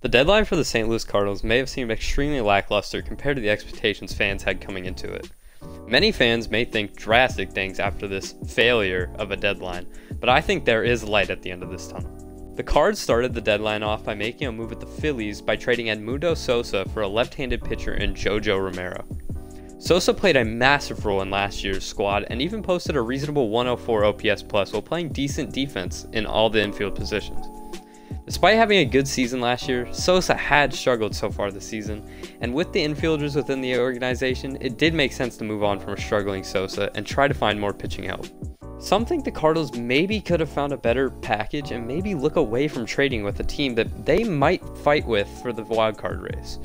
The deadline for the St. Louis Cardinals may have seemed extremely lackluster compared to the expectations fans had coming into it. Many fans may think drastic things after this failure of a deadline, but I think there is light at the end of this tunnel. The Cards started the deadline off by making a move with the Phillies by trading Edmundo Sosa for a left-handed pitcher in Jojo Romero. Sosa played a massive role in last year's squad and even posted a reasonable 104 OPS plus while playing decent defense in all the infield positions. Despite having a good season last year, Sosa had struggled so far this season, and with the infielders within the organization, it did make sense to move on from a struggling Sosa and try to find more pitching help. Some think the Cardinals maybe could have found a better package and maybe look away from trading with a team that they might fight with for the wildcard race.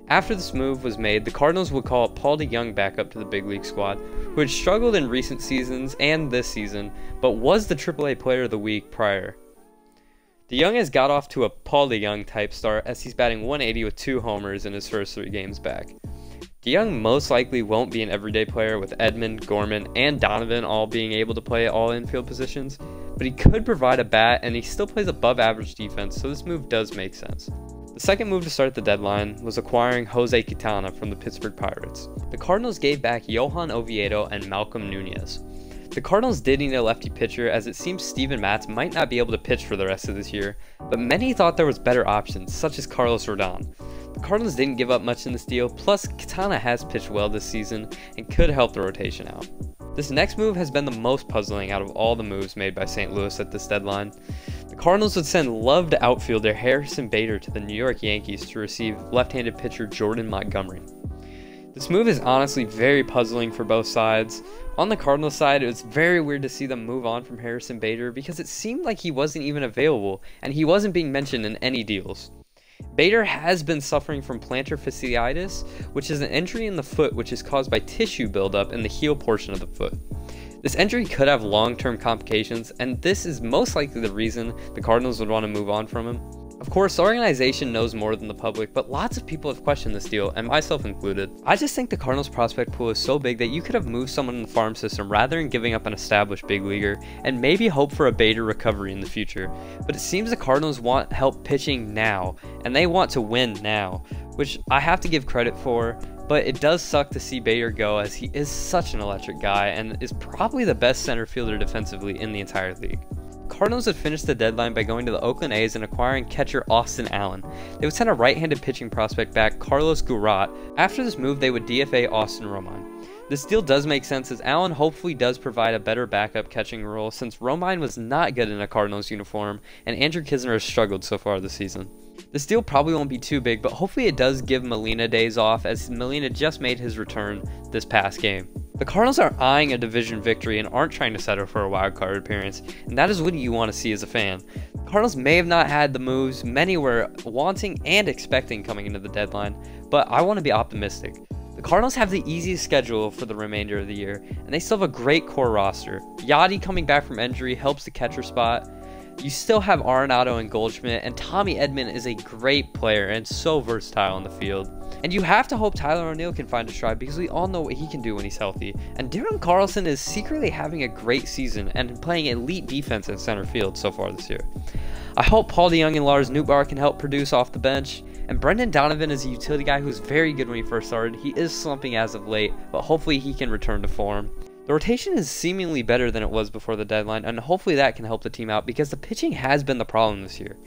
After this move was made, the Cardinals would call Paul DeJong back up to the big league squad, who had struggled in recent seasons and this season, but was the AAA Player of the Week prior. DeJong has got off to a Paul DeJong type start as he's batting 180 with 2 homers in his first 3 games back. DeJong most likely won't be an everyday player with Edman, Gorman, and Donovan all being able to play all infield positions, but he could provide a bat and he still plays above average defense, so this move does make sense. The second move to start the deadline was acquiring Jose Quintana from the Pittsburgh Pirates. The Cardinals gave back Johan Oviedo and Malcolm Nunez. The Cardinals did need a lefty pitcher as it seems Steven Matz might not be able to pitch for the rest of this year, but many thought there was better options, such as Carlos Rodon. The Cardinals didn't give up much in this deal, plus Quintana has pitched well this season and could help the rotation out. This next move has been the most puzzling out of all the moves made by St. Louis at this deadline. The Cardinals would send loved outfielder Harrison Bader to the New York Yankees to receive left-handed pitcher Jordan Montgomery. This move is honestly very puzzling for both sides. On the Cardinals side, it was very weird to see them move on from Harrison Bader because it seemed like he wasn't even available and he wasn't being mentioned in any deals. Bader has been suffering from plantar fasciitis, which is an injury in the foot which is caused by tissue buildup in the heel portion of the foot. This injury could have long-term complications, and this is most likely the reason the Cardinals would want to move on from him. Of course, the organization knows more than the public, but lots of people have questioned this deal, and myself included. I just think the Cardinals prospect pool is so big that you could have moved someone in the farm system rather than giving up an established big leaguer, and maybe hope for a Bader recovery in the future. But it seems the Cardinals want help pitching now, and they want to win now, which I have to give credit for, but it does suck to see Bader go as he is such an electric guy and is probably the best center fielder defensively in the entire league. Cardinals would finish the deadline by going to the Oakland A's and acquiring catcher Austin Allen. They would send a right-handed pitching prospect back, Carlos Gurat. After this move, they would DFA Austin Romine. This deal does make sense as Allen hopefully does provide a better backup catching role since Romine was not good in a Cardinals uniform and Andrew Knizner has struggled so far this season. This deal probably won't be too big, but hopefully it does give Molina days off as Molina just made his return this past game. The Cardinals are eyeing a division victory and aren't trying to settle for a wildcard appearance, and that is what you want to see as a fan. The Cardinals may have not had the moves many were wanting and expecting coming into the deadline, but I want to be optimistic. The Cardinals have the easiest schedule for the remainder of the year, and they still have a great core roster. Yachty coming back from injury helps the catcher spot. You still have Arenado and Goldschmidt, and Tommy Edman is a great player and so versatile in the field. And you have to hope Tyler O'Neill can find a stride because we all know what he can do when he's healthy. And Darren Carlson is secretly having a great season and playing elite defense in center field so far this year. I hope Paul DeJong and Lars Nootbaar can help produce off the bench. And Brendan Donovan is a utility guy who's very good when he first started. He is slumping as of late, but hopefully he can return to form. The rotation is seemingly better than it was before the deadline, and hopefully that can help the team out because the pitching has been the problem this year.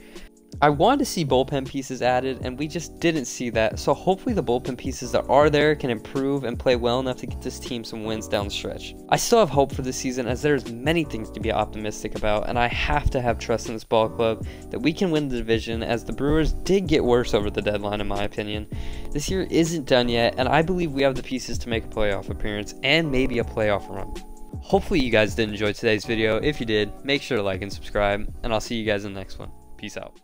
I wanted to see bullpen pieces added, and we just didn't see that, so hopefully the bullpen pieces that are there can improve and play well enough to get this team some wins down the stretch. I still have hope for this season as there's many things to be optimistic about, and I have to have trust in this ball club that we can win the division as the Brewers did get worse over the deadline in my opinion. This year isn't done yet, and I believe we have the pieces to make a playoff appearance and maybe a playoff run. Hopefully you guys did enjoy today's video. If you did, make sure to like and subscribe, and I'll see you guys in the next one. Peace out.